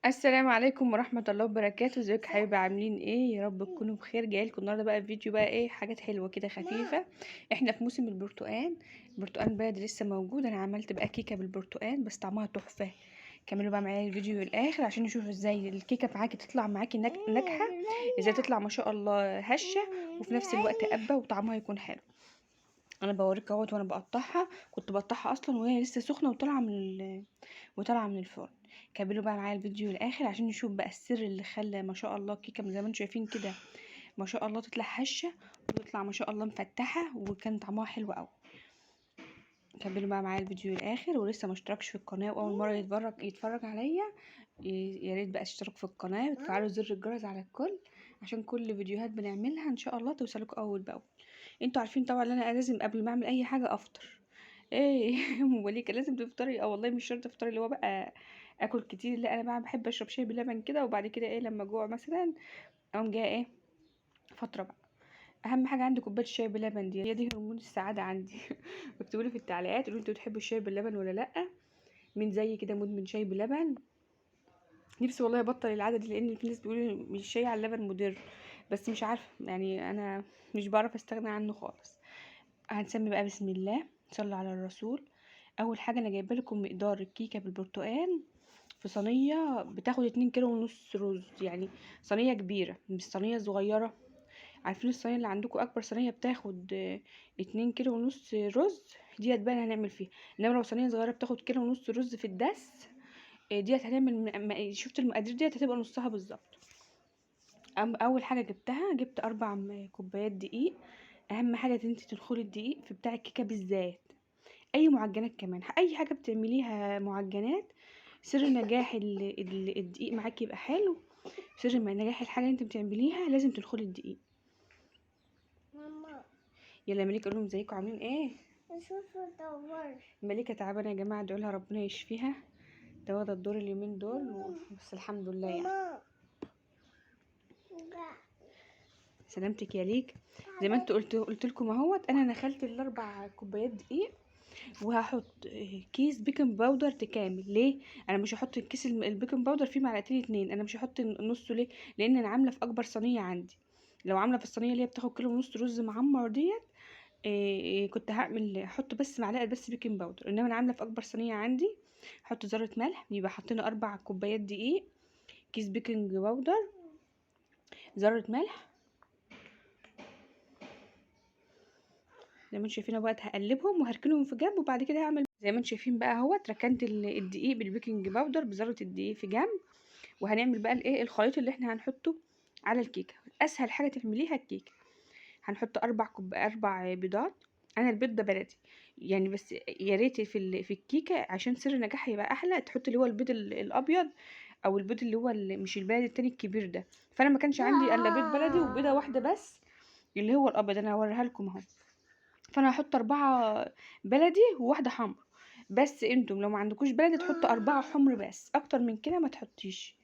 السلام عليكم ورحمة الله وبركاته. ازيكم يا حبايبي؟ عاملين ايه؟ يا رب تكونوا بخير. جايلكم النهارده بقى فيديو بقى ايه، حاجات حلوة كده خفيفة. احنا في موسم البرتقال. البرتقال بلد لسه موجود. انا عملت بقى كيكة بالبرتقال بس طعمها تحفة. كملوا بقى معايا الفيديو للاخر عشان نشوف ازاي الكيكة معاكي تطلع معاكي ناجحة. ازاي تطلع ما شاء الله هشة وفي نفس الوقت قبة وطعمها يكون حلو. انا بوريك اهوت وانا بقطعها. كنت بقطعها اصلا وهي لسه سخنة وطالعه من الفرن. كملوا بقى معايا الفيديو للاخر عشان نشوف بقى السر اللي خلى ما شاء الله الكيكه زي ما انتم شايفين كده ما شاء الله تطلع هشه وتطلع ما شاء الله مفتحه وكان طعمها حلو قوي. كملوا بقى معايا الفيديو للاخر، ولسه ما اشتركش في القناه واول مره يتفرج عليا، يا ريت بقى اشترك في القناه وتفعلوا زر الجرس على الكل عشان كل فيديوهات بنعملها ان شاء الله توصلكوا اول باول. انتوا عارفين طبعا ان انا لازم قبل ما اعمل اي حاجه افطر. ايه موليكا لازم تفطري؟ اه والله مش شرط تفطري اللي هو بقى اكل كتير، لا انا بقى بحب اشرب شاي بلبن كده وبعد كده ايه لما جوع مثلا اقوم جايه ايه فتره بقى. اهم حاجه عندي كوبايه الشاي بلبن دي، هي دي هرمون السعاده عندي. اكتبوا لي في التعليقات قولوا انتوا بتحبوا الشاي باللبن ولا لا. مين زي كده مدمن شاي بلبن؟ نفسي والله ابطل العاده دي لان في ناس بيقولوا ان الشاي على اللبن مضر، بس مش عارفه يعني انا مش بعرف استغنى عنه خالص. هنسمي بقى بسم الله، صلى على الرسول. اول حاجه انا جايبه لكم مقدار الكيكه بالبرتقال في صينيه بتاخد 2 كيلو ونص رز، يعني صينيه كبيره مش صينيه صغيره. عارفين الصينيه اللي عندكم اكبر صينيه بتاخد 2 كيلو ونص رز، ديت بقى هنعمل فيها. انما لو صينيه صغيره بتاخد كيلو ونص رز في الدس، ديت هنعمل شفت المقادير ديت هتبقى نصها بالظبط. اول حاجه جبت 4 كوبايات دقيق. اهم حاجه ان انت تدخلي الدقيق في بتاع الكيكه بالذات. اي معجنات كمان، اي حاجه بتعمليها معجنات، سر نجاح الدقيق معاكي يبقى حلو. سر نجاح الحاجه اللي انت بتعمليها لازم تدخلي الدقيق. ماما يلا مليكه قول لهم ازيكم عاملين ايه. اشوف الدور. مليكه تعبانه يا جماعه، ادعوا لها ربنا يشفيها. ده واخده الدور اليومين دول بس الحمد لله يعني. ماما سلامتك يا ليك. زي ما انت قلت لكم اهوت، انا نخلت ال4 كوبايات دقيق وهحط كيس بيكنج باودر تكامل. ليه؟ انا مش هحط الكيس البيكنج باودر فيه معلقتين اتنين، انا مش هحط نصه. ليه؟ لان انا عامله في اكبر صينيه عندي. لو عامله في الصينيه اللي هي بتاخد كيلو ونص رز معمر ديت، كنت احط بس معلقه بس بيكنج باودر. انما انا عامله في اكبر صينيه عندي، احط ذره ملح. يبقى حطينا 4 كوبايات دقيق، كيس بيكنج باودر، ذره ملح. زي ما انتم شايفين اهوت هقلبهم وهركنهم في جنب، وبعد كده هعمل زي ما انتم شايفين بقى اهوت ركنت الدقيق بالبيكنج باودر بذره الدقيق في جنب. وهنعمل بقى الايه الخليط اللي احنا هنحطه على الكيكه. اسهل حاجه تعمليها الكيكه. هنحط 4 بيضات. انا البيض ده بلدي يعني، بس يا ريت في الكيكه عشان سر نجاحها يبقى احلى تحط اللي هو البيض الابيض، او البيض اللي هو مش البلدي التاني الكبير ده. فانا ما كانش عندي الا بيض بلدي وبيضه واحده بس اللي هو الابيض. انا هوريها لكم اهو. فانا هحط 4 بلدي وواحده حمر. بس انتم لو ما عندكوش بلدي تحطوا 4 حمر بس، اكتر من كده ما تحطيش.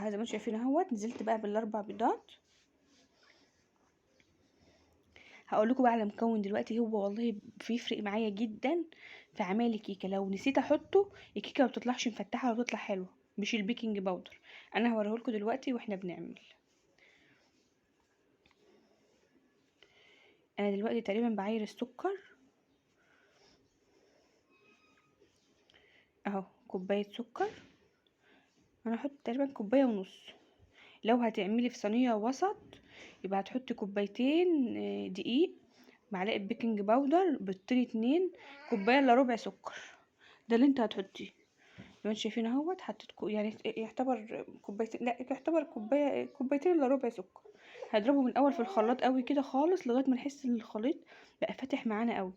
زي ما انتم شايفين اهوت نزلت بقى بال4 بيضات. هقول لكم بقى على مكون دلوقتي هو والله بيفرق معايا جدا في عمايل الكيكه. لو نسيت احطه الكيكه ما بتطلعش مفتحه ولا بتطلع حلوه. مش البيكنج باودر. انا هوريه لكم دلوقتي واحنا بنعمل. انا دلوقتي تقريبا بعاير السكر اهو، كوبايه سكر. انا هحط تقريبا كوبايه ونص. لو هتعملي في صينيه وسط يبقى هتحطي كوبايتين دقيق، معلقه بيكنج باودر، بيضتين 2، كوبايه الا ربع سكر. ده اللي انت هتحطيه. زي ما انتوا شايفين اهوت حطيت يعني يعتبر كوبايتين، لا يعتبر كوبايتين الا ربع سكر. هضربه من الاول في الخلاط قوي كده خالص لغايه ما نحس ان الخليط بقى فاتح معانا قوي.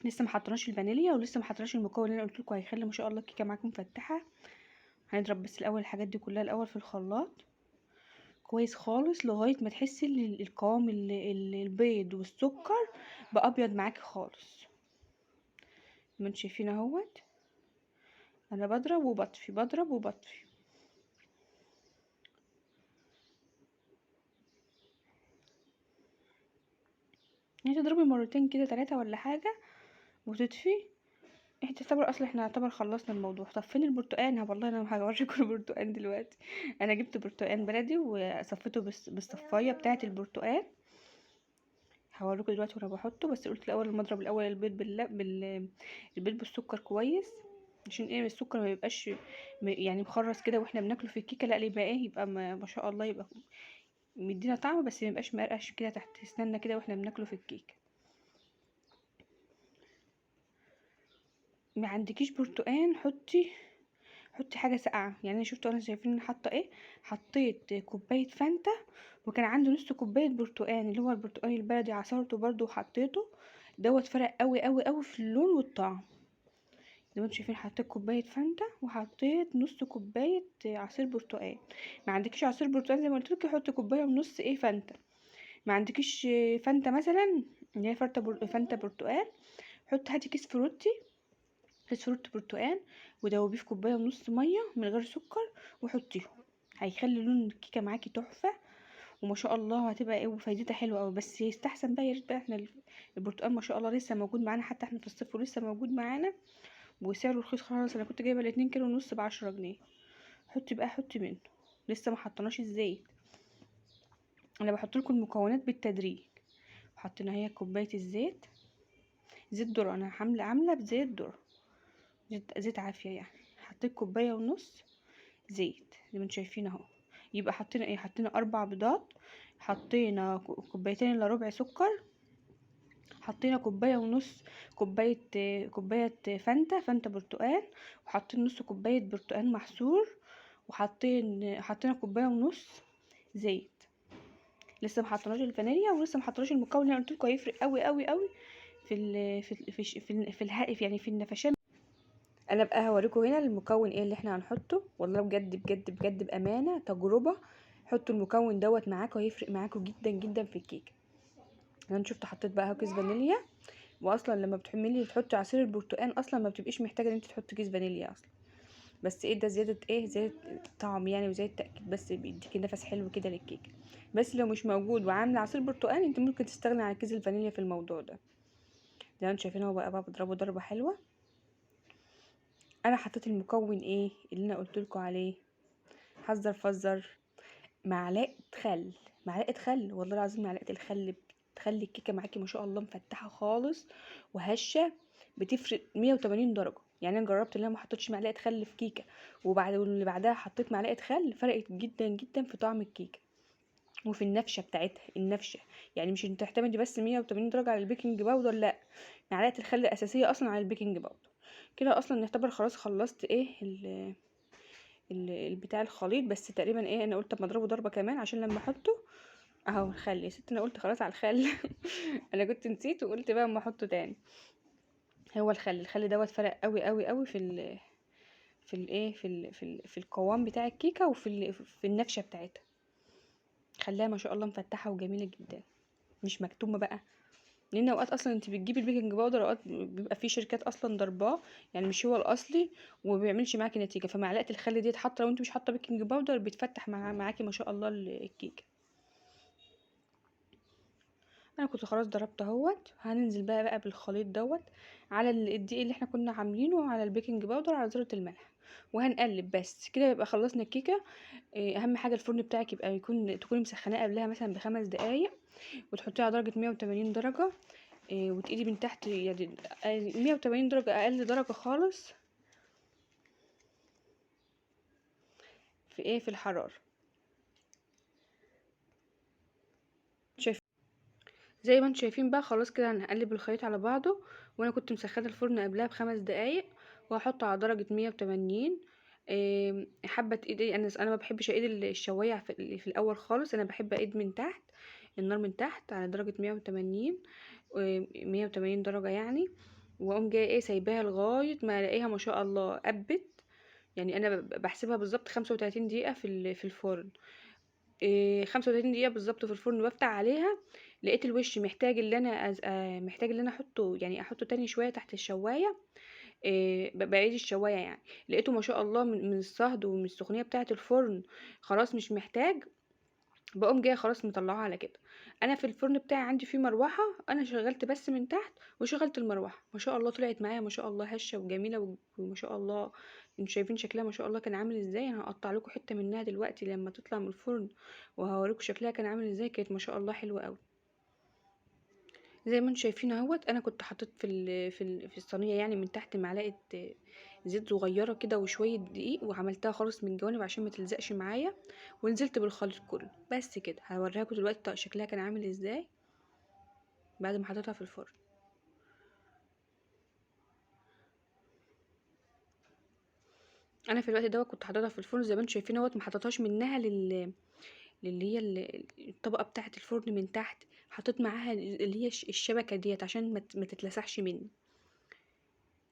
لسه ما حطيناش الفانيليا ولسه ما حطيناش المكون اللي انا قلت لكم هيخلي ما شاء الله الكيكه معاكم مفتحه. هنضرب بس الاول الحاجات دي كلها الاول في الخلاط كويس خالص لغايه ما تحسي ان القوام البيض والسكر بقى ابيض معاكي خالص. زي ما انتوا شايفين اهوت انا بضرب وبطفي بضرب وبطفي. يعني تضربي مرتين كده 3 ولا حاجه وتطفي. احنا تعتبر اصلا احنا يعتبر خلصنا الموضوع. طب فين البرتقال؟ والله انا هوريكم البرتقال دلوقتي. انا جبت برتقال بلدي وصفيته بالصفايه بتاعه البرتقال. هوريكم دلوقتي وانا بحطه. بس قلت الاول المضرب الاول البيض البيض بالسكر كويس، عشان ايه السكر ما يبقاش يعني مخرص كده واحنا بناكله في الكيكه، لا يبقى ايه، يبقى ما شاء الله يبقى مدينا طعم، بس ما يبقاش مقرقش كده تحت اسناننا كده واحنا بناكله في الكيكه. ما عندكيش برتقان حطي حاجه ساقعه. يعني انا شفتوا انا شايفين إن حاطه ايه، حطيت كوبايه فانتا، وكان عندي نص كوبايه برتقان اللي هو البرتقال البلدي، عصرته برضو وحطيته. دوت فرق قوي قوي قوي في اللون والطعم. زي ما انتم شايفين حطيت كوبايه فانتا وحطيت نص كوبايه عصير برتقال. ما عندكيش عصير برتقال زي ما قلت لك حطي كوبايه ونص ايه فانتا. ما عندكيش فانتا مثلا اللي هي فانتا برتقال، هاتي كيس فروت برتقال ودوبيه في كوبايه ونص ميه من غير سكر وحطيهم. هيخلي لون الكيكه معاكي تحفه وما شاء الله هتبقى ايه وفايدتها حلوه قوي. بس يستحسن بقى، يا ريت بقى احنا البرتقال ما شاء الله لسه موجود معانا، حتى احنا في الصيف ولسه موجود معانا وسعره رخيص خالص. انا كنت جايبه الاتنين كيلو ونص ب10 جنيه. حطي منه، لسه ما حطيناش الزيت. انا بحط لكم المكونات بالتدريج. حطينا هي كوبايه الزيت، زيت ذره، انا عامله بزيت ذره، زيت عافيه يعني. حطيت كوبايه ونص زيت زي ما انتم شايفين اهو. يبقى حطينا ايه، حطينا 4 بيضات، حطينا كوبايتين الا ربع سكر، حطينا كوبايه ونص كوبايه فانتا برتقال، وحطينا نص كوبايه برتقال محصور، حطينا كوبايه ونص زيت. لسه ما حطيناش الفانيليا ولسه ما حطيناش المكون اللي انا قلت لكم هيفرق قوي قوي قوي يعني في النفشان. انا بقى هوريكم هنا المكون ايه اللي احنا هنحطه. والله بجد بجد بجد بامانه تجربه، حطوا المكون دوت معاكم هيفرق معاكم جدا جدا في الكيكه. انا شفت حطيت بقى كيس فانيليا، واصلا لما بتحملي تحطي عصير البرتقال اصلا ما بتبقيش محتاجه ان انت تحطي كيس فانيليا اصلا. بس ايه ده زياده ايه، زياده طعم يعني وزياده تاكيد، بس بيديكي نفس حلو كده للكيكه. بس لو مش موجود وعامله عصير برتقال انت ممكن تستغني عن كيس الفانيليا في الموضوع ده. زي ما انتم شايفين هو بقى بضربه ضربه حلوه. انا حطيت المكون ايه اللي انا قلت لكم عليه، حذر فزر، معلقه خل والله العظيم. معلقه الخل بتخلي الكيكه معاكي ما شاء الله مفتحه خالص وهشه، بتفرق 180 درجه. يعني انا جربت ان انا ما حطيتش معلقه خل في كيكه وبعد واللي بعدها حطيت معلقه خل، فرقت جدا جدا في طعم الكيكه وفي النفشه بتاعتها. النفشه يعني مش انت تعتمدي بس 180 درجه على البيكنج باودر، لا، معلقه الخل الاساسيه اصلا على البيكنج باودر. كده اصلا نعتبر خلاص خلصت ايه البتاع الخليط. بس تقريبا ايه انا قلت اما اضربه ضربه كمان عشان لما احطه اهو الخل. يا ست انا قلت خلاص على الخل انا كنت نسيت وقلت بقى اما احطه تاني. هو الخل دوت فرق قوي قوي قوي في الايه في القوام بتاع الكيكه في النفشه بتاعتها. خلاها ما شاء الله مفتحه وجميله جدا، مش مكتومه بقى. لان اوقات اصلا انت بتجيبي البيكنج باودر اوقات بيبقى في شركات اصلا ضرباه يعني مش هو الاصلي وما بيعملش معاكي نتيجه. فمعلقه الخل ديت حاطه لو انت مش حاطه بيكنج باودر بتفتح معاكي ما شاء الله الكيكه. انا كنت خلاص ضربت اهوت. هننزل بقى بالخليط دوت على الدقيق اللي احنا كنا عاملينه، على البيكنج باودر، على ذره الملح، وهنقلب. بس كده يبقى خلصنا الكيكه. اهم حاجه الفرن بتاعك يبقى تكوني مسخناه قبلها مثلا ب5 دقايق، وتحطيه على درجه 180 درجه. وتقيدي من تحت يعني 180 درجه، اقل درجه خالص في الحراره. زي ما انتم شايفين بقى خلاص كده هنقلب الخليط على بعضه. وانا كنت مسخنه الفرن قبلها ب5 دقايق وهحطه على درجه 180. حابه تقيدي، انا ما بحبش اقيد الشوايه في الاول خالص، انا بحب اقيد من تحت النار من تحت على درجه 180 180 درجه يعني. واقوم جايه ايه سايباها لغايه ما الاقيها ما شاء الله قبت. يعني انا بحسبها بالظبط 35 دقيقه في الفرن. 35 دقيقة بالظبط في الفرن بفتح عليها. لقيت الوش محتاج اللي انا محتاج اللي انا احطه، يعني احطه تاني شوية تحت الشواية. بعيد الشواية يعني. لقيته ما شاء الله من الصهد ومن السخونية بتاعة الفرن خلاص مش محتاج. باقوم جايه خلاص مطلعاها على كده. انا في الفرن بتاعي عندي فيه مروحه، انا شغلت بس من تحت وشغلت المروحه، ما شاء الله طلعت معايا ما شاء الله هشه وجميله وما شاء الله. انتوا شايفين شكلها ما شاء الله كان عامل ازاي. انا هقطع لكم حته منها دلوقتي لما تطلع من الفرن وهوريكم شكلها كان عامل ازاي. كانت ما شاء الله حلوه قوي زي ما انتم شايفين اهوت. انا كنت حطيت في الصينيه يعني من تحت معلقه زيت صغيره كده وشويه دقيق، وعملتها خالص من الجوانب عشان ما تلزقش معايا، ونزلت بالخليط كله بس كده. هوريها لكم دلوقتي شكلها كان عامل ازاي بعد ما حطيتها في الفرن. انا في الوقت دوت كنت حاططها في الفرن زي ما انتم شايفين اهوت، ما حطيتهاش منها للي هي الطبقه بتاعه الفرن من تحت. حطيت معاها اللي هي الشبكه ديت عشان ما تتلسعش مني.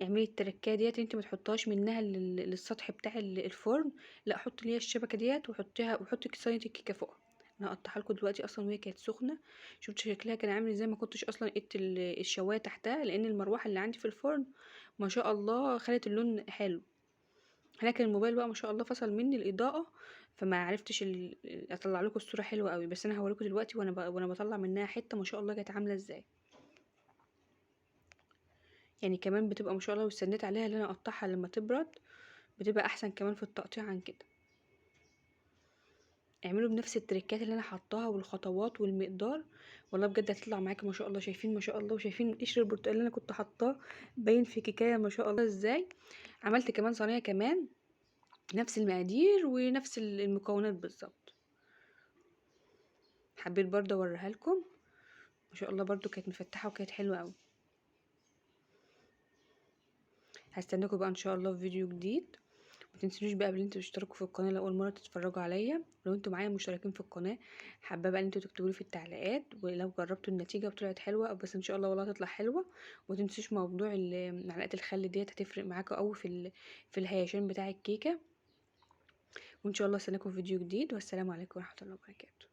اعملي التركية ديت، انت ما تحطهاش منها للسطح بتاع الفرن، لا حطي اللي هي الشبكه ديت وحطيها، وحطي صينيه الكيكه فوقها. انا هقطعها لكم دلوقتي اصلا وهي كانت سخنه. شفت شكلها كان عامل ازاي، ما كنتش اصلا قدت الشوايه تحتها لان المروحه اللي عندي في الفرن ما شاء الله خلت اللون حلو. لكن الموبايل بقى ما شاء الله فصل مني الاضاءه، فما عرفتش اطلع لكم الصوره حلوه قوي. بس انا هوريكم دلوقتي وانا بطلع منها حته ما شاء الله كانت عامله ازاي. يعني كمان بتبقى ما شاء الله، واستنيت عليها اللي انا اقطعها لما تبرد بتبقى احسن كمان في التقطيع عن كده. اعملوا بنفس التريكات اللي انا حطاها والخطوات والمقدار، والله بجد هتطلع معاكي ما شاء الله. شايفين ما شاء الله، وشايفين قشر البرتقال اللي انا كنت حطاه باين في كيكايه ما شاء الله ازاي. عملت كمان صينيه كمان نفس المقادير ونفس المكونات بالظبط. حبيت برضه اوريها لكم ما شاء الله، برضه كانت مفتحه وكانت حلوه قوي. هستناكم بقى ان شاء الله في فيديو جديد. ما تنسونيش بقى ان انتوا تشتركوا في القناه لو اول مره تتفرجوا عليا. لو انتوا معايا مشتركين في القناه حابه بقى ان انتوا تكتبوا لي في التعليقات ولو جربتوا النتيجه وطلعت حلوه، بس ان شاء الله والله هتطلع حلوه. وما تنسوش موضوع معلقه الخل ديت هتفرق معاكم قوي في الهيشان بتاع الكيكه. وان شاء الله استناكم في فيديو جديد، والسلام عليكم ورحمه الله وبركاته.